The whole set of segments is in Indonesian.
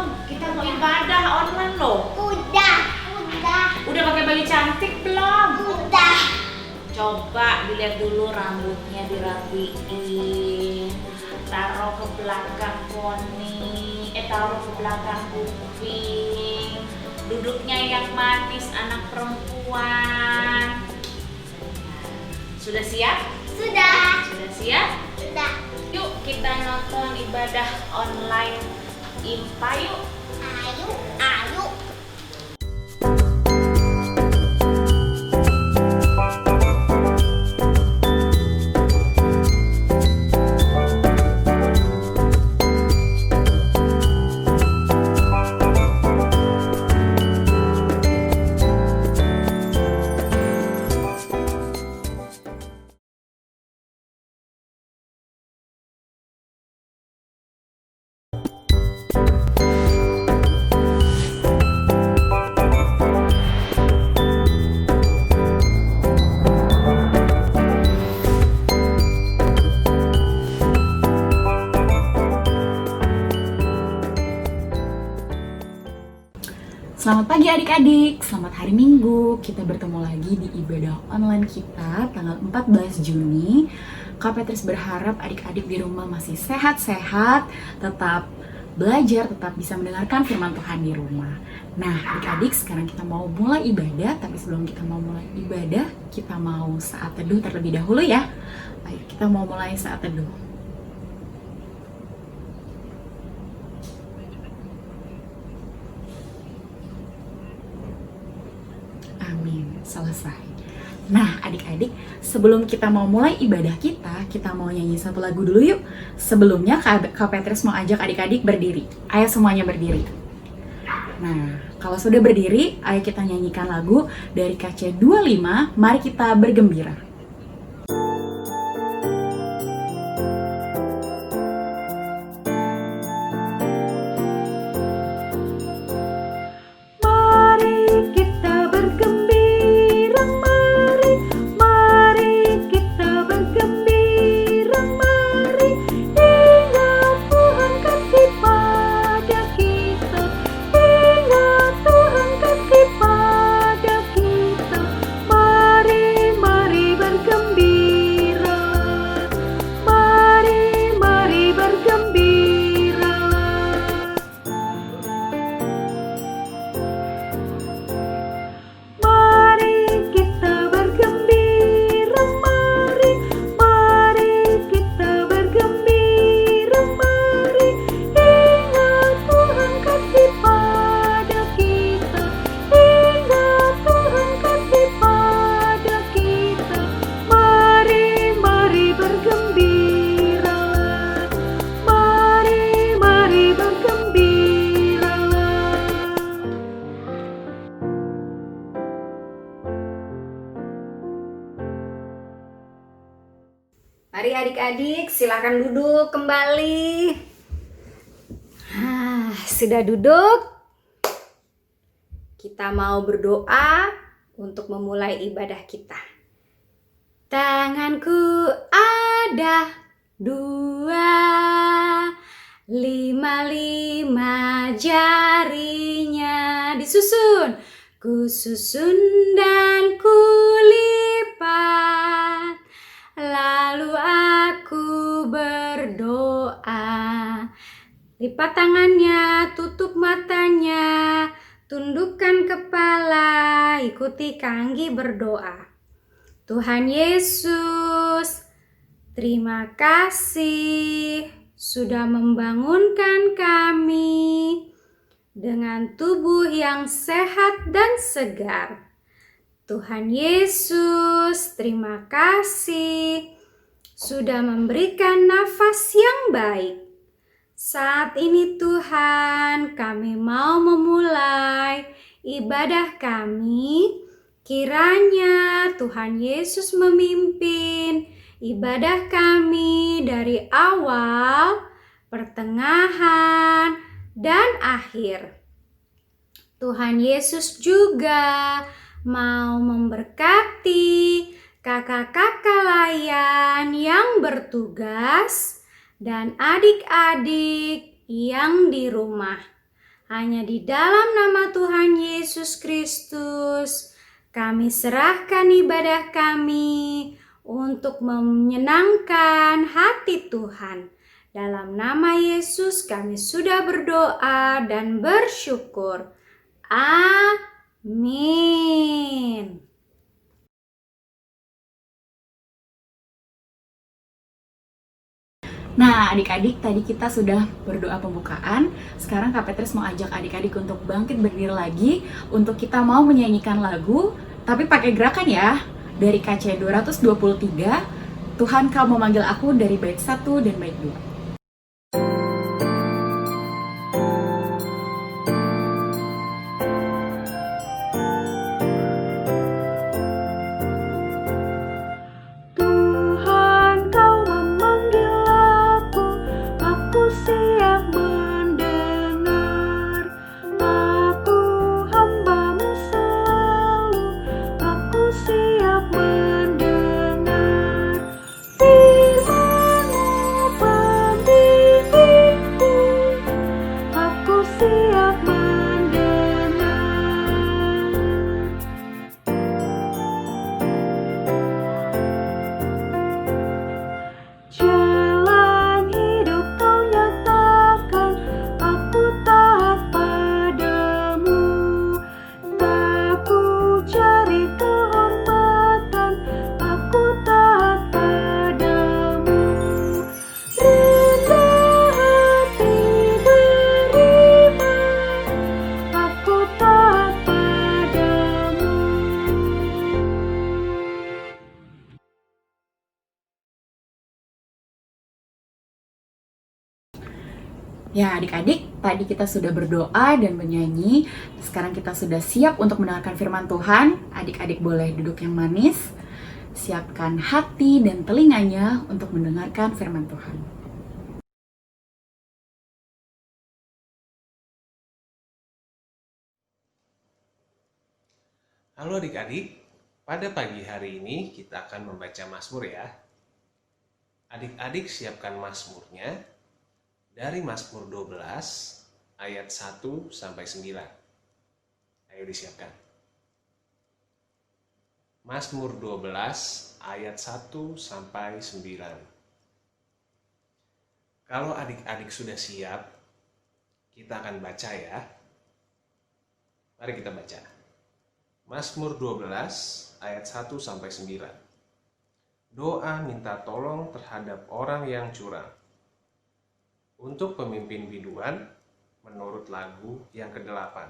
belum? Kita mau ibadah online loh. Udah. Udah pakai baju cantik belum? Udah. Coba dilihat dulu rambutnya dirapiin. Taruh ke belakang poni. Taruh ke belakang kuping. Duduknya yang manis anak perempuan. Sudah siap? Sudah. Sudah siap? Sudah. Yuk kita nonton ibadah online IMPA yuk. Ayo. Ayo. Selamat pagi adik-adik, selamat hari Minggu. Kita bertemu lagi di ibadah online kita tanggal 14 Juni. Kak Petrus berharap adik-adik di rumah masih sehat-sehat, tetap belajar, tetap bisa mendengarkan firman Tuhan di rumah. Nah adik-adik, sekarang kita mau mulai ibadah, tapi sebelum kita mau mulai ibadah, kita mau saat teduh terlebih dahulu ya. Baik, kita mau mulai saat teduh. Amin, selesai. Nah adik-adik, sebelum kita mau mulai ibadah kita mau nyanyi satu lagu dulu yuk. Sebelumnya Kak Petrus mau ajak adik-adik berdiri. Ayo semuanya berdiri. Nah, kalau sudah berdiri, ayo kita nyanyikan lagu dari KC25, Mari Kita Bergembira. Mari adik-adik, silakan duduk kembali. Sudah duduk? Kita mau berdoa untuk memulai ibadah kita. Tanganku ada dua, lima jarinya. Disusun. Ku susun dan ku lipat. Lalu aku berdoa. Lipat tangannya, tutup matanya, tundukkan kepala, ikuti Kanggi berdoa. Tuhan Yesus, terima kasih sudah membangunkan kami dengan tubuh yang sehat dan segar. Tuhan Yesus, terima kasih sudah memberikan nafas yang baik. Saat ini Tuhan, kami mau memulai ibadah kami. Kiranya Tuhan Yesus memimpin ibadah kami dari awal, pertengahan, dan akhir. Tuhan Yesus juga mau memberkati kakak-kakak layan yang bertugas dan adik-adik yang di rumah. Hanya di dalam nama Tuhan Yesus Kristus, kami serahkan ibadah kami untuk menyenangkan hati Tuhan. Dalam nama Yesus kami sudah berdoa dan bersyukur. Amin. Nah, adik-adik, tadi kita sudah berdoa pembukaan. Sekarang Kak Petrus mau ajak adik-adik untuk bangkit berdiri lagi, untuk kita mau menyanyikan lagu, tapi pakai gerakan ya. Dari KC 223, Tuhan Kau Memanggil Aku, dari bait 1 dan bait 2. Ya adik-adik, tadi kita sudah berdoa dan bernyanyi. Sekarang kita sudah siap untuk mendengarkan firman Tuhan. Adik-adik boleh duduk yang manis. Siapkan hati dan telinganya untuk mendengarkan firman Tuhan. Halo adik-adik, pada pagi hari ini kita akan membaca Mazmur ya. Adik-adik siapkan Mazmurnya. Dari Mazmur 12 ayat 1 sampai 9. Ayo disiapkan. Mazmur 12 ayat 1 sampai 9. Kalau adik-adik sudah siap, kita akan baca ya. Mari kita baca. Mazmur 12 ayat 1 sampai 9. Doa minta tolong terhadap orang yang curang. Untuk pemimpin biduan, menurut lagu yang ke-8,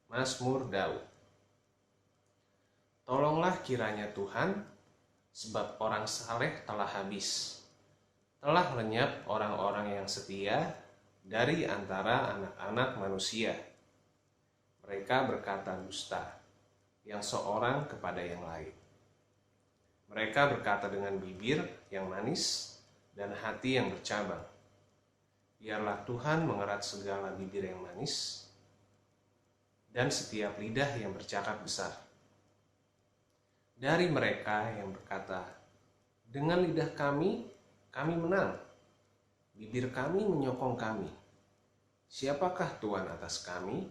Mazmur Daud. Tolonglah kiranya Tuhan, sebab orang saleh telah habis. Telah lenyap orang-orang yang setia dari antara anak-anak manusia. Mereka berkata dusta, yang seorang kepada yang lain. Mereka berkata dengan bibir yang manis dan hati yang bercabang. Biarlah Tuhan mengerat segala bibir yang manis dan setiap lidah yang bercakap besar. Dari mereka yang berkata, dengan lidah kami menang. Bibir kami menyokong kami. Siapakah Tuhan atas kami?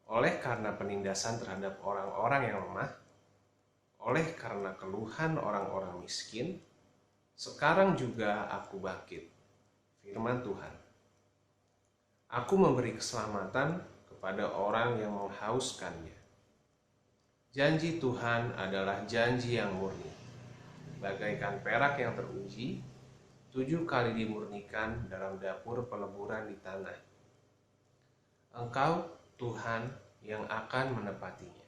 Oleh karena penindasan terhadap orang-orang yang lemah, oleh karena keluhan orang-orang miskin, sekarang juga aku bangkit. Firman Tuhan. Aku memberi keselamatan kepada orang yang menghauskannya. Janji Tuhan adalah janji yang murni. Bagaikan perak yang teruji, 7 kali dimurnikan dalam dapur peleburan di tanah. Engkau, Tuhan, yang akan menepatinya.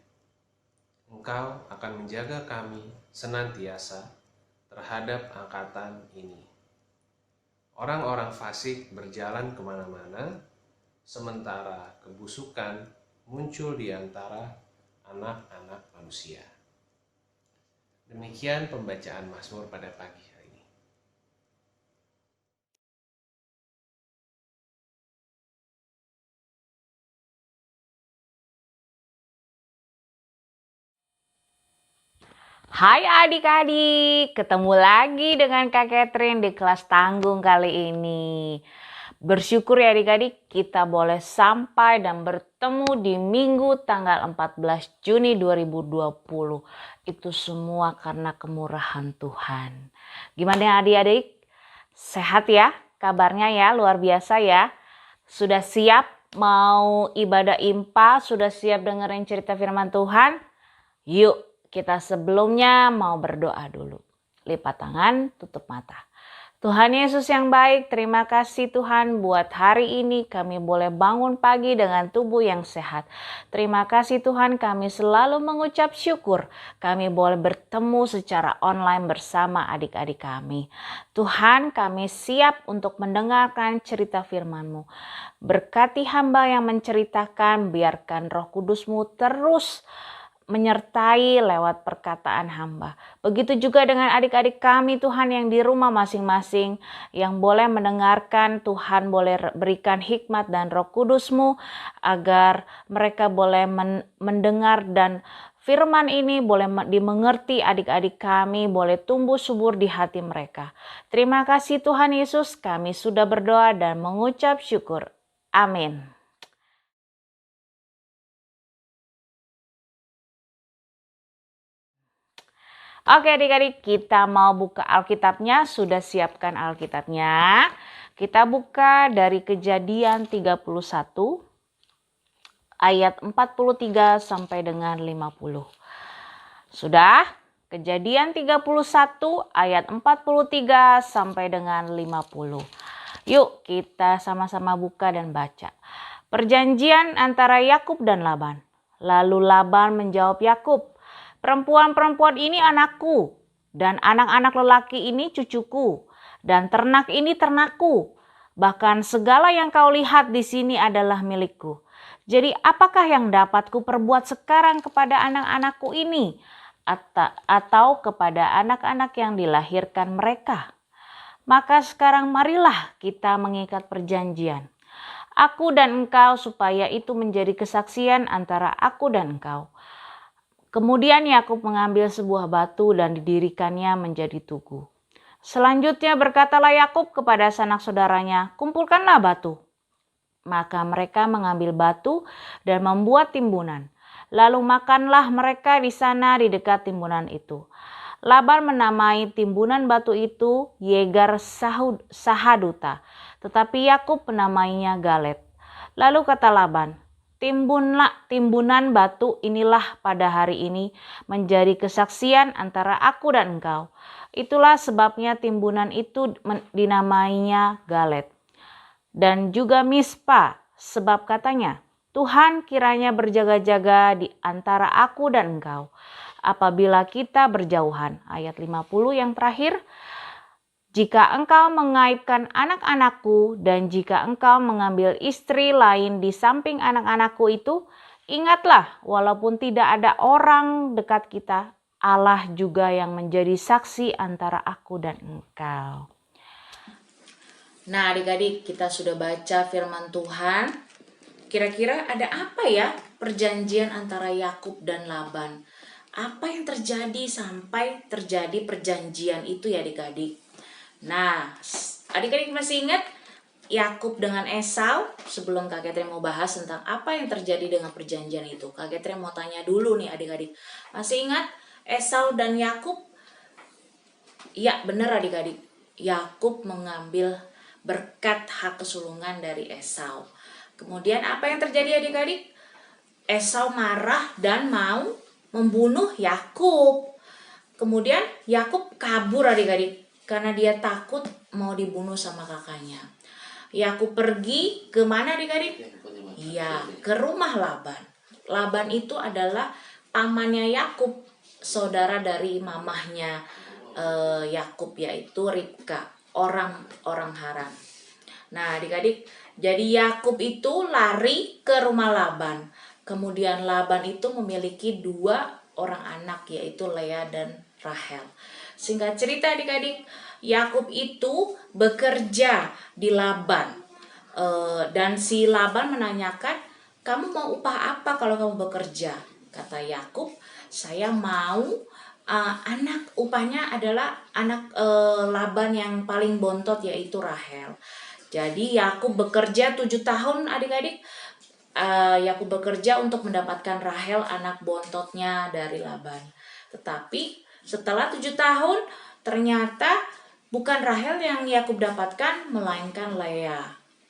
Engkau akan menjaga kami senantiasa terhadap angkatan ini. Orang-orang fasik berjalan kemana-mana, sementara kebusukan muncul di antara anak-anak manusia. Demikian pembacaan Mazmur pada pagi hari ini. Hai adik-adik, ketemu lagi dengan Kak Catherine di kelas tanggung kali ini. Bersyukur ya adik-adik, kita boleh sampai dan bertemu di Minggu tanggal 14 Juni 2020. Itu semua karena kemurahan Tuhan. Gimana ya adik-adik? Sehat ya? Kabarnya ya luar biasa ya. Sudah siap mau ibadah IMPA? Sudah siap dengerin cerita firman Tuhan? Yuk kita sebelumnya mau berdoa dulu. Lipat tangan, tutup mata. Tuhan Yesus yang baik, terima kasih Tuhan buat hari ini kami boleh bangun pagi dengan tubuh yang sehat. Terima kasih Tuhan, kami selalu mengucap syukur. Kami boleh bertemu secara online bersama adik-adik kami. Tuhan, kami siap untuk mendengarkan cerita firman-Mu. Berkati hamba yang menceritakan, biarkan Roh Kudus-Mu terus menyertai lewat perkataan hamba. Begitu juga dengan adik-adik kami Tuhan yang di rumah masing-masing yang boleh mendengarkan, Tuhan boleh berikan hikmat dan Roh Kudus-Mu agar mereka boleh mendengar dan firman ini boleh dimengerti adik-adik kami, boleh tumbuh subur di hati mereka. Terima kasih Tuhan Yesus, kami sudah berdoa dan mengucap syukur. Amin. Oke adik-adik, kita mau buka Alkitabnya, sudah siapkan Alkitabnya. Kita buka dari Kejadian 31 ayat 43 sampai dengan 50. Sudah? Kejadian 31 ayat 43 sampai dengan 50. Yuk kita sama-sama buka dan baca. Perjanjian antara Yakub dan Laban. Lalu Laban menjawab Yakub, "Perempuan-perempuan ini anakku, dan anak-anak lelaki ini cucuku, dan ternak ini ternakku. Bahkan segala yang kau lihat di sini adalah milikku. Jadi apakah yang dapat kuperbuat sekarang kepada anak-anakku ini, atau kepada anak-anak yang dilahirkan mereka? Maka sekarang marilah kita mengikat perjanjian, aku dan engkau, supaya itu menjadi kesaksian antara aku dan engkau." Kemudian Yakub mengambil sebuah batu dan didirikannya menjadi tugu. Selanjutnya berkatalah Yakub kepada sanak saudaranya, "Kumpulkanlah batu." Maka mereka mengambil batu dan membuat timbunan. Lalu makanlah mereka di sana di dekat timbunan itu. Laban menamai timbunan batu itu Yegar Sahaduta, tetapi Yakub menamainya Galet. Lalu kata Laban, timbunan batu inilah pada hari ini menjadi kesaksian antara aku dan engkau. Itulah sebabnya timbunan itu dinamainya Galet. Dan juga Mispa, sebab katanya, Tuhan kiranya berjaga-jaga di antara aku dan engkau apabila kita berjauhan. Ayat 50 yang terakhir. Jika engkau mengaibkan anak-anakku dan jika engkau mengambil istri lain di samping anak-anakku itu, ingatlah walaupun tidak ada orang dekat kita, Allah juga yang menjadi saksi antara aku dan engkau. Nah adik-adik, kita sudah baca firman Tuhan. Kira-kira ada apa ya perjanjian antara Yakub dan Laban? Apa yang terjadi sampai terjadi perjanjian itu ya adik-adik? Nah, adik-adik masih ingat Yakub dengan Esau? Sebelum Kak Catherine mau bahas tentang apa yang terjadi dengan perjanjian itu, Kak Catherine mau tanya dulu nih adik-adik. Masih ingat Esau dan Yakub? Ya, benar adik-adik. Yakub mengambil berkat hak kesulungan dari Esau. Kemudian apa yang terjadi adik-adik? Esau marah dan mau membunuh Yakub. Kemudian Yakub kabur adik-adik, karena dia takut mau dibunuh sama kakaknya. Yakub pergi ke mana adik-adik? Iya, ke rumah Laban. Laban itu adalah pamannya Yakub, saudara dari mamahnya Yakub, yaitu Ribka, orang Haran. Nah adik-adik, jadi Yakub itu lari ke rumah Laban. Kemudian Laban itu memiliki 2 orang anak, yaitu Lea dan Rahel. Singkat cerita adik-adik, Yakub itu bekerja di Laban. Dan si Laban menanyakan, "Kamu mau upah apa kalau kamu bekerja?" Kata Yakub, "Saya mau upahnya adalah anak Laban yang paling bontot, yaitu Rahel." Jadi Yakub bekerja 7 tahun adik-adik. Yakub bekerja untuk mendapatkan Rahel anak bontotnya dari Laban. Tetapi setelah 7 tahun ternyata bukan Rahel yang Yakub dapatkan, melainkan Lea.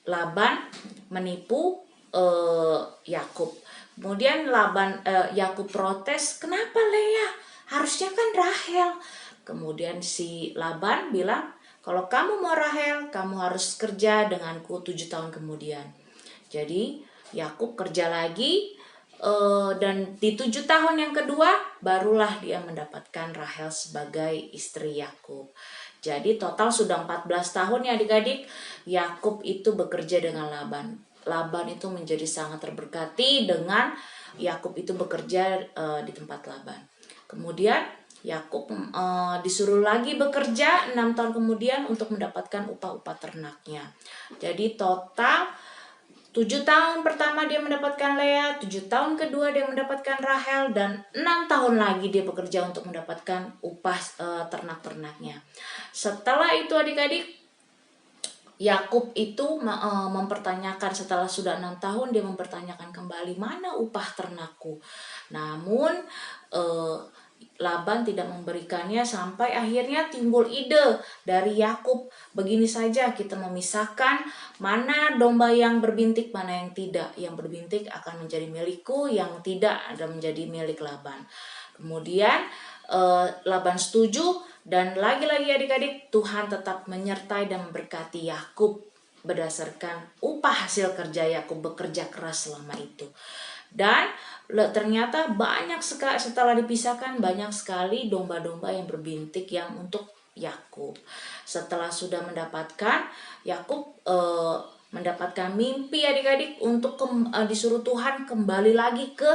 Laban menipu Yakub. Kemudian Yakub protes, kenapa Lea? Harusnya kan Rahel. Kemudian si Laban bilang, kalau kamu mau Rahel, kamu harus kerja denganku 7 tahun kemudian. Jadi Yakub kerja lagi, dan di 7 tahun yang kedua barulah dia mendapatkan Rahel sebagai istri Yakub. Jadi total sudah 14 tahun ya adik-adik, Yakub itu bekerja dengan Laban. Laban itu menjadi sangat terberkati dengan Yakub itu bekerja di tempat Laban. Kemudian Yakub disuruh lagi bekerja 6 tahun kemudian untuk mendapatkan upah-upah ternaknya. Jadi total 7 tahun pertama dia mendapatkan Lea, 7 tahun kedua dia mendapatkan Rahel, dan 6 tahun lagi dia bekerja untuk mendapatkan upah ternak-ternaknya. Setelah itu adik-adik, Yakub itu mempertanyakan, setelah sudah 6 tahun dia mempertanyakan kembali, mana upah ternakku? Namun Laban tidak memberikannya, sampai akhirnya timbul ide dari Yakub. Begini saja, kita memisahkan mana domba yang berbintik, mana yang tidak. Yang berbintik akan menjadi milikku, yang tidak ada menjadi milik Laban. Kemudian Laban setuju, dan lagi-lagi adik-adik, Tuhan tetap menyertai dan memberkati Yakub berdasarkan upah hasil kerja Yakub bekerja keras selama itu. Dan ternyata banyak sekali, setelah dipisahkan, banyak sekali domba-domba yang berbintik yang untuk Yakub. Setelah sudah mendapatkan, Yakub mendapatkan mimpi adik-adik untuk disuruh Tuhan kembali lagi ke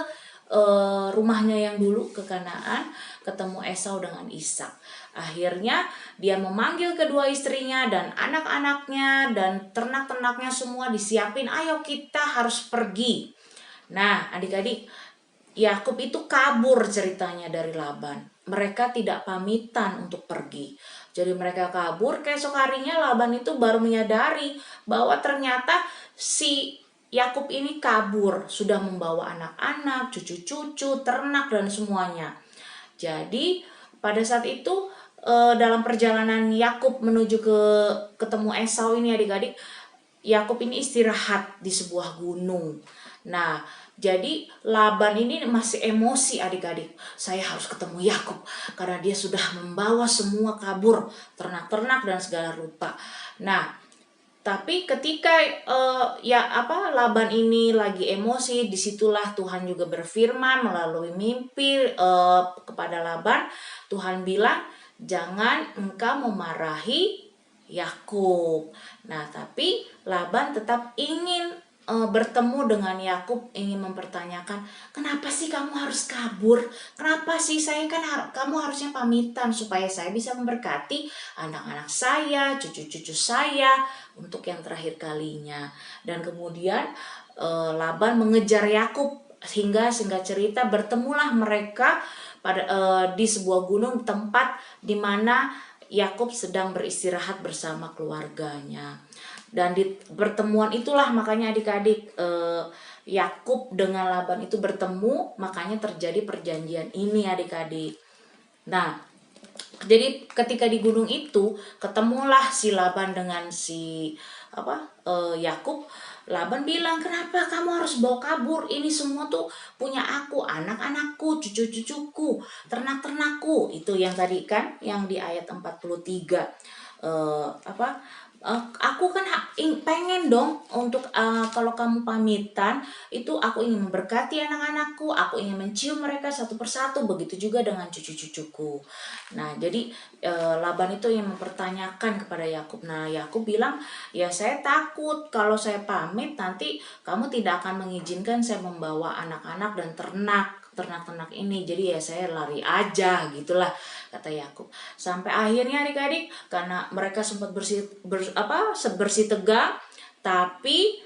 rumahnya yang dulu, ke Kanaan, ketemu Esau dengan Ishak. Akhirnya dia memanggil kedua istrinya dan anak-anaknya dan ternak-ternaknya semua, disiapin, ayo kita harus pergi. Nah adik-adik, Yakub itu kabur ceritanya dari Laban. Mereka tidak pamitan untuk pergi. Jadi mereka kabur, keesok harinya Laban itu baru menyadari bahwa ternyata si Yakub ini kabur, sudah membawa anak-anak, cucu-cucu, ternak dan semuanya. Jadi pada saat itu dalam perjalanan Yakub menuju ketemu Esau ini adik-adik, Yakub ini istirahat di sebuah gunung. Nah, jadi Laban ini masih emosi adik-adik. Saya harus ketemu Yakub karena dia sudah membawa semua kabur, ternak-ternak dan segala rupa. Nah, tapi ketika Laban ini lagi emosi, disitulah Tuhan juga berfirman melalui mimpi kepada Laban. Tuhan bilang, jangan engkau memarahi Yakub. Nah, tapi Laban tetap ingin bertemu dengan Yakub, ingin mempertanyakan, kenapa sih kamu harus kabur? Kenapa sih kamu harusnya pamitan supaya saya bisa memberkati anak-anak saya, cucu-cucu saya untuk yang terakhir kalinya. Dan kemudian Laban mengejar Yakub hingga singkat cerita bertemulah mereka di sebuah gunung, tempat di mana Yakub sedang beristirahat bersama keluarganya. Dan di pertemuan itulah makanya adik-adik Yakub dengan Laban itu bertemu, makanya terjadi perjanjian ini adik-adik. Nah, jadi ketika di gunung itu ketemulah si Laban dengan si Yakub. Laban bilang, kenapa kamu harus bawa kabur? Ini semua tuh punya aku, anak-anakku, cucu-cucuku, ternak-ternakku. Itu yang tadi kan, yang di ayat 43. Aku kan pengen dong untuk kalau kamu pamitan itu aku ingin memberkati anak-anakku, aku ingin mencium mereka satu persatu, begitu juga dengan cucu-cucuku. Nah, jadi Laban itu yang mempertanyakan kepada Yakub. Nah, Yakub bilang, ya saya takut kalau saya pamit nanti kamu tidak akan mengizinkan saya membawa anak-anak dan ternak-ternak ini, jadi ya saya lari aja gitulah, kata Yakub. Sampai akhirnya adik-adik, karena mereka sempat bersih tegang, tapi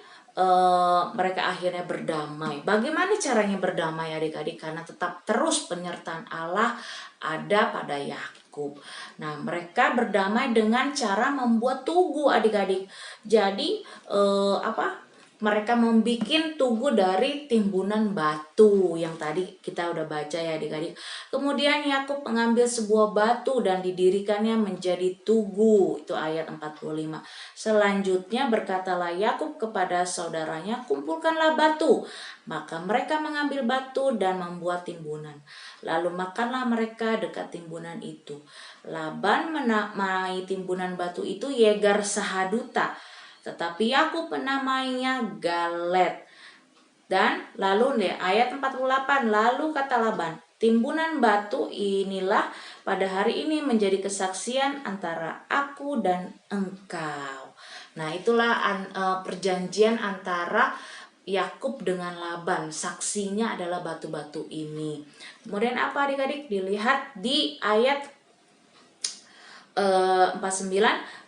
mereka akhirnya berdamai. Bagaimana caranya berdamai adik-adik? Karena tetap terus penyertaan Allah ada pada Yakub. Nah, mereka berdamai dengan cara membuat tugu adik-adik. Jadi mereka membuat tugu dari timbunan batu yang tadi kita udah baca ya adik-adik. Kemudian Yakub mengambil sebuah batu dan didirikannya menjadi tugu. Itu ayat 45. Selanjutnya berkatalah Yakub kepada saudaranya, kumpulkanlah batu. Maka mereka mengambil batu dan membuat timbunan. Lalu makanlah mereka dekat timbunan itu. Laban menamai timbunan batu itu Yegar Sahaduta. Tetapi Yakub menamainya Galet. Dan lalu ayat 48, lalu kata Laban, timbunan batu inilah pada hari ini menjadi kesaksian antara aku dan engkau. Nah, itulah perjanjian antara Yakub dengan Laban. Saksinya adalah batu-batu ini. Kemudian apa adik-adik? Dilihat di ayat 49,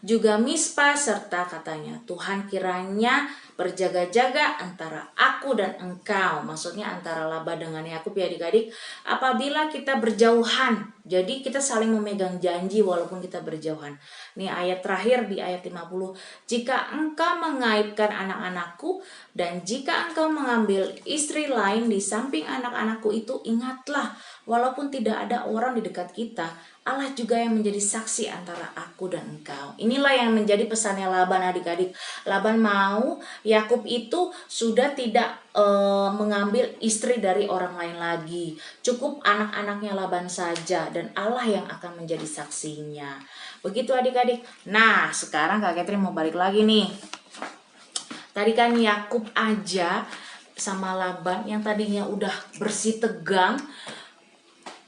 juga Mispa serta katanya, Tuhan kiranya berjaga-jaga antara aku dan engkau. Maksudnya antara Laban dengan Yakub ya adik-adik. Apabila kita berjauhan, jadi kita saling memegang janji walaupun kita berjauhan. Nih ayat terakhir di ayat 50. Jika engkau mengaibkan anak-anakku dan jika engkau mengambil istri lain di samping anak-anakku itu, ingatlah walaupun tidak ada orang di dekat kita, Allah juga yang menjadi saksi antara aku dan engkau. Inilah yang menjadi pesannya Laban adik-adik. Laban mau Yakub itu sudah tidak mengambil istri dari orang lain lagi. Cukup anak-anaknya Laban saja dan Allah yang akan menjadi saksinya. Begitu adik-adik. Nah, sekarang Kak Catherine mau balik lagi nih. Tadi kan Yakub aja sama Laban yang tadinya udah bersih tegang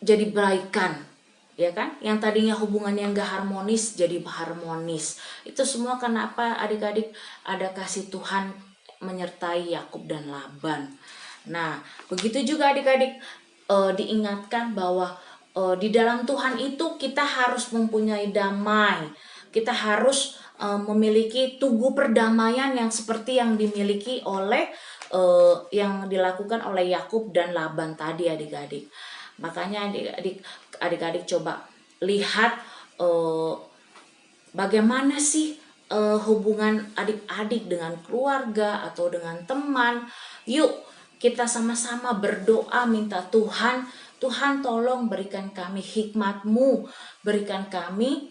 jadi baikan. Ya kan, yang tadinya hubungannya nggak harmonis jadi harmonis. Itu semua kenapa adik-adik? Ada kasih Tuhan menyertai Yakub dan Laban. Nah, begitu juga adik-adik diingatkan bahwa di dalam Tuhan itu kita harus mempunyai damai. Kita harus memiliki tugu perdamaian yang seperti yang dimiliki oleh yang dilakukan oleh Yakub dan Laban tadi adik-adik. Makanya adik-adik coba lihat bagaimana sih hubungan adik-adik dengan keluarga atau dengan teman. Yuk kita sama-sama berdoa minta Tuhan tolong berikan kami hikmat-Mu, berikan kami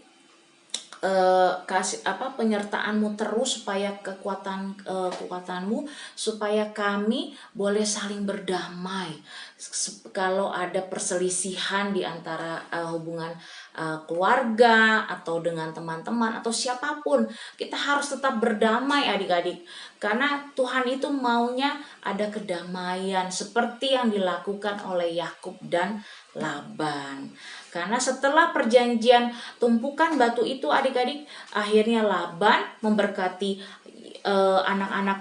kasih penyertaan-Mu terus supaya kekuatan-Mu supaya kami boleh saling berdamai. Kalau ada perselisihan di antara hubungan keluarga atau dengan teman-teman atau siapapun, kita harus tetap berdamai adik-adik. Karena Tuhan itu maunya ada kedamaian seperti yang dilakukan oleh Yakub dan Laban. Karena setelah perjanjian tumpukan batu itu adik-adik, akhirnya Laban memberkati anak-anak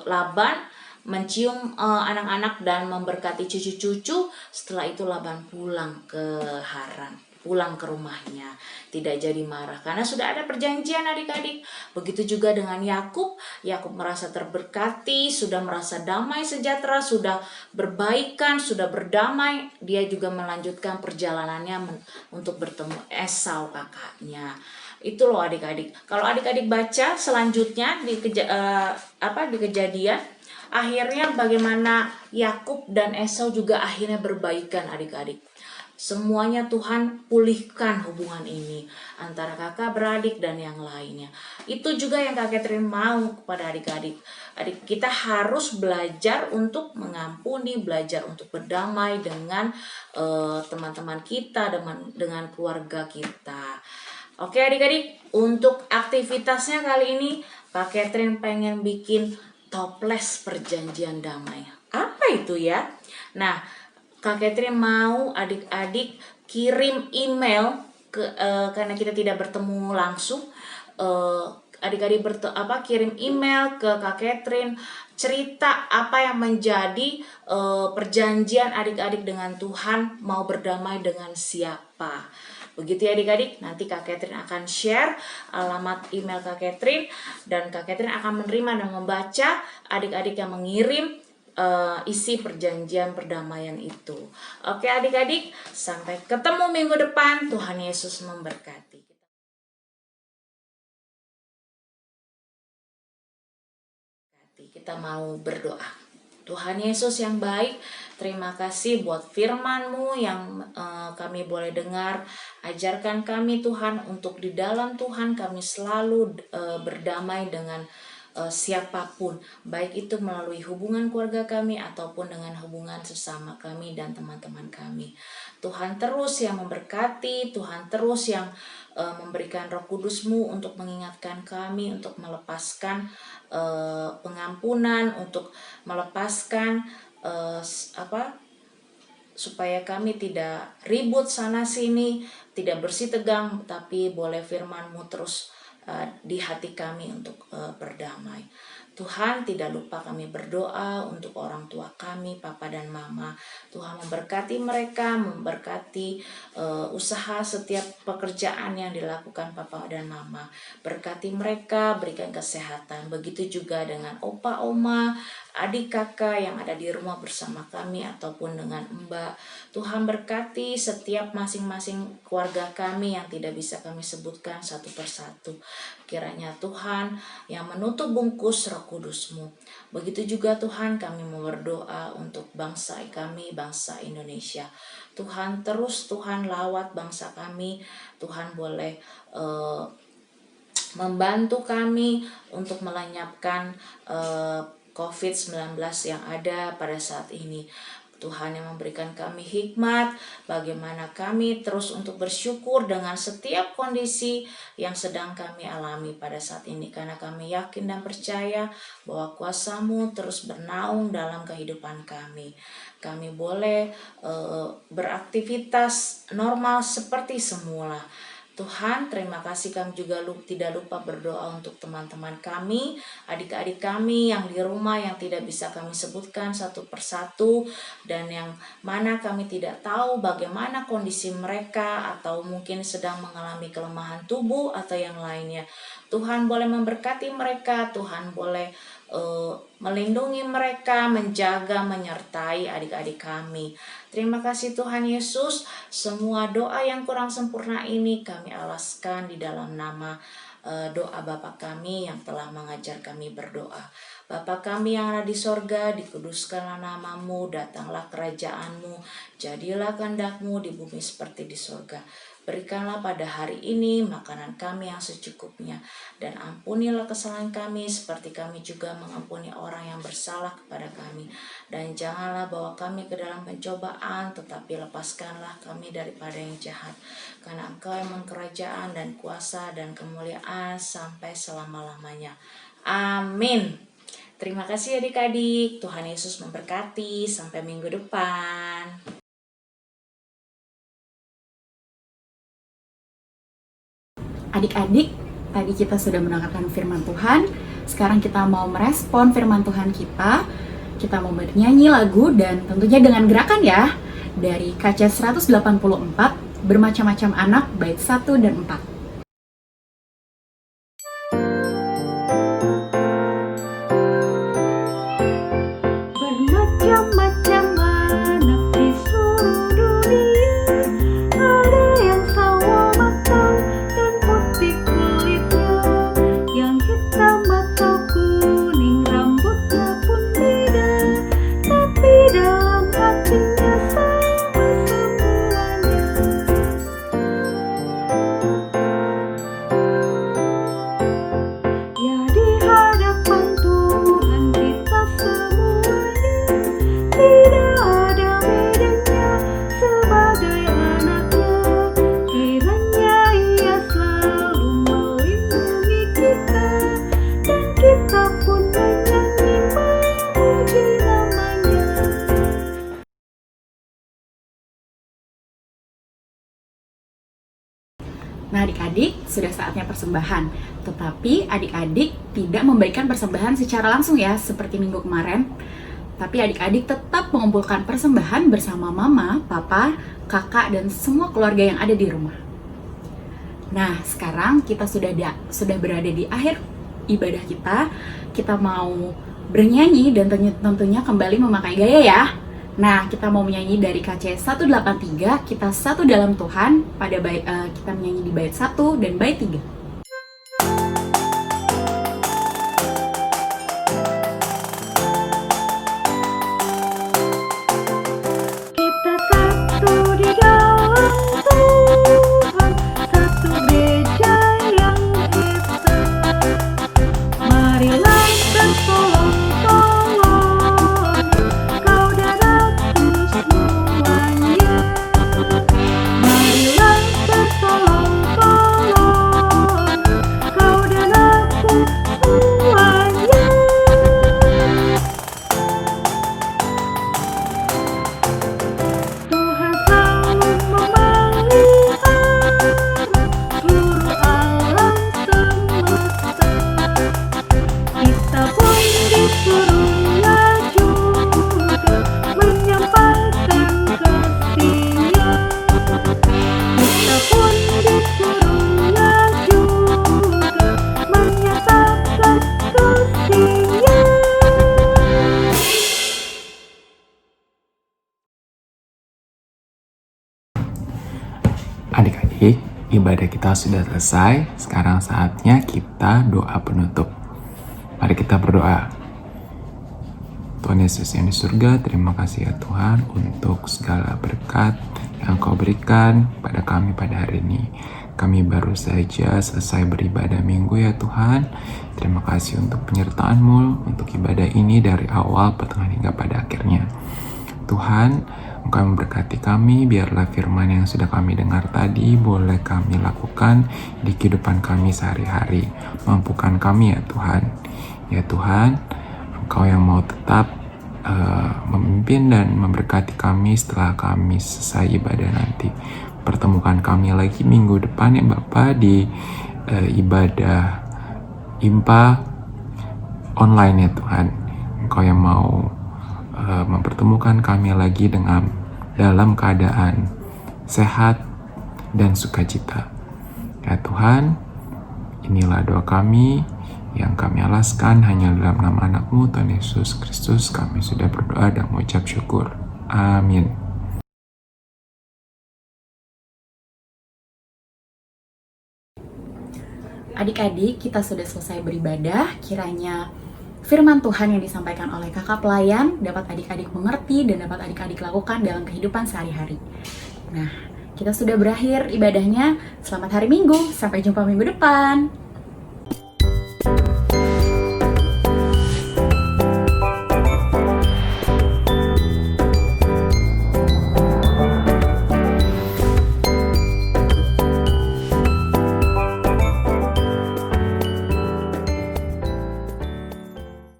Laban, mencium anak-anak dan memberkati cucu-cucu. Setelah itu Laban pulang ke Haran, pulang ke rumahnya, tidak jadi marah karena sudah ada perjanjian adik-adik. Begitu juga dengan Yakub. Yakub merasa terberkati, sudah merasa damai sejahtera, sudah berbaikan, sudah berdamai. Dia juga melanjutkan perjalanannya untuk bertemu Esau kakaknya. Itu loh adik-adik. Kalau adik-adik baca selanjutnya di Kejadian, akhirnya bagaimana Yakub dan Esau juga akhirnya berbaikan adik-adik. Semuanya Tuhan pulihkan hubungan ini antara kakak beradik dan yang lainnya. Itu juga yang Kak Catherine mau kepada adik-adik. Kita harus belajar untuk mengampuni, belajar untuk berdamai dengan teman-teman kita, dengan keluarga kita. Oke adik-adik, untuk aktivitasnya kali ini Kak Catherine pengen bikin toples perjanjian damai. Apa itu ya? Nah, Kak Catherine mau adik-adik kirim email karena kita tidak bertemu langsung. Adik-adik kirim email ke Kak Catherine, cerita apa yang menjadi perjanjian adik-adik dengan Tuhan, mau berdamai dengan siapa. Begitu ya adik-adik, nanti Kak Catherine akan share alamat email Kak Catherine, dan Kak Catherine akan menerima dan membaca adik-adik yang mengirim isi perjanjian perdamaian itu. Oke adik-adik, sampai ketemu minggu depan. Tuhan Yesus memberkati. Kita mau berdoa. Tuhan Yesus yang baik, terima kasih buat firman-Mu yang kami boleh dengar. Ajarkan kami Tuhan untuk di dalam Tuhan kami selalu berdamai dengan siapapun, baik itu melalui hubungan keluarga kami ataupun dengan hubungan sesama kami dan teman-teman kami. Tuhan terus yang memberkati, Tuhan terus yang memberikan Roh Kudus-Mu untuk mengingatkan kami, untuk melepaskan pengampunan, untuk melepaskan supaya kami tidak ribut sana sini, tidak bersih tegang, tapi boleh firman-Mu terus di hati kami untuk berdamai. Tuhan, tidak lupa kami berdoa untuk orang tua kami, Papa dan Mama. Tuhan memberkati mereka, memberkati usaha setiap pekerjaan yang dilakukan Papa dan Mama. Berkati mereka, berikan kesehatan. Begitu juga dengan opa, oma, adik, kakak yang ada di rumah bersama kami ataupun dengan Mbak. Tuhan berkati setiap masing-masing keluarga kami yang tidak bisa kami sebutkan satu persatu. Kiranya Tuhan yang menutup bungkus Roh Kudus-Mu. Begitu juga Tuhan kami mau berdoa untuk bangsa kami, bangsa Indonesia. Tuhan terus Tuhan lawat bangsa kami. Tuhan boleh membantu kami untuk melenyapkan COVID-19 yang ada pada saat ini. Tuhan yang memberikan kami hikmat bagaimana kami terus untuk bersyukur dengan setiap kondisi yang sedang kami alami pada saat ini, karena kami yakin dan percaya bahwa kuasa-Mu terus bernaung dalam kehidupan kami. Kami boleh beraktivitas normal seperti semula. Tuhan, terima kasih. Kami juga tidak lupa berdoa untuk teman-teman kami, adik-adik kami yang di rumah yang tidak bisa kami sebutkan satu persatu, dan yang mana kami tidak tahu bagaimana kondisi mereka atau mungkin sedang mengalami kelemahan tubuh atau yang lainnya. Tuhan boleh memberkati mereka, Tuhan boleh melindungi mereka, menjaga, menyertai adik-adik kami. Terima kasih Tuhan Yesus. Semua doa yang kurang sempurna ini kami alaskan di dalam nama doa Bapa kami yang telah mengajar kami berdoa. Bapa kami yang ada di sorga, dikuduskanlah nama-Mu, datanglah kerajaan-Mu, jadilah kehendak-Mu di bumi seperti di sorga. Berikanlah pada hari ini makanan kami yang secukupnya, dan ampunilah kesalahan kami seperti kami juga mengampuni orang yang bersalah kepada kami. Dan janganlah bawa kami ke dalam pencobaan, tetapi lepaskanlah kami daripada yang jahat. Karena Engkau yang kerajaan dan kuasa dan kemuliaan sampai selama-lamanya. Amin. Terima kasih adik-adik. Tuhan Yesus memberkati. Sampai minggu depan. Adik-adik, tadi kita sudah mendengarkan firman Tuhan. Sekarang kita mau merespon firman Tuhan kita. Kita mau bernyanyi lagu dan tentunya dengan gerakan ya. Dari kaca 184, bermacam-macam anak, bait 1 dan 4. Bermacam-macam anak di seluruh dunia, ada yang sawo matang dan putih kulitnya, yang hitam atau kuning rambutnya pun beda, tapi dalam hatinya sama semuanya. Ya, di hadapan Tuhan kita semuanya tidak ada bedanya sebagai anaknya. Kiranya Ia selalu melindungi kita, dan kita pun menyanyi memuji nama-Nya. Nah adik-adik, sudah saatnya persembahan. Tetapi adik-adik tidak memberikan persembahan secara langsung ya, seperti minggu kemarin. Tapi adik-adik tetap mengumpulkan persembahan bersama mama, papa, kakak, dan semua keluarga yang ada di rumah. Nah, sekarang kita sudah berada di akhir ibadah kita. Kita mau bernyanyi dan tentunya kembali memakai gaya ya. Nah, kita mau menyanyi dari KC 183, kita satu dalam Tuhan. Pada kita menyanyi di bait 1 dan bait 3. Kita satu di dalam Tuhan, satu gereja yang besar. Marilah bertolong-tolong, kau dan aku semuanya. Marilah bertolong-tolong, kau dan aku semuanya. Tuhan selalu memelihara seluruh alam semesta. Kita pun disuruhnya juga menyampaikan kasih-Nya. Kita pun disuruhnya juga menyatakan kasih-Nya. Adik-adik, ibadah kita sudah selesai. Sekarang saatnya kita doa penutup. Mari kita berdoa. Tuhan Yesus yang di surga, terima kasih ya Tuhan untuk segala berkat yang Kau berikan pada kami pada hari ini. Kami baru saja selesai beribadah minggu ya Tuhan. Terima kasih untuk penyertaan-Mu untuk ibadah ini dari awal, pertengahan hingga pada akhirnya. Tuhan, Engkau memberkati kami, biarlah firman yang sudah kami dengar tadi boleh kami lakukan di kehidupan kami sehari-hari. Mampukan kami ya Tuhan. Ya Tuhan, Engkau yang mau tetap memimpin dan memberkati kami setelah kami selesai ibadah nanti. Pertemukan kami lagi minggu depan ya Bapa di ibadah IMPA online ya Tuhan. Engkau yang mau mempertemukan kami lagi dalam keadaan sehat dan sukacita. Ya Tuhan, inilah doa kami yang kami alaskan hanya dalam nama anak-Mu Tuhan Yesus Kristus. Kami sudah berdoa dan mengucap syukur. Amin. Adik-adik, kita sudah selesai beribadah. Kiranya firman Tuhan yang disampaikan oleh kakak pelayan dapat adik-adik mengerti dan dapat adik-adik lakukan dalam kehidupan sehari-hari. Nah, kita sudah berakhir ibadahnya. Selamat hari Minggu, sampai jumpa minggu depan.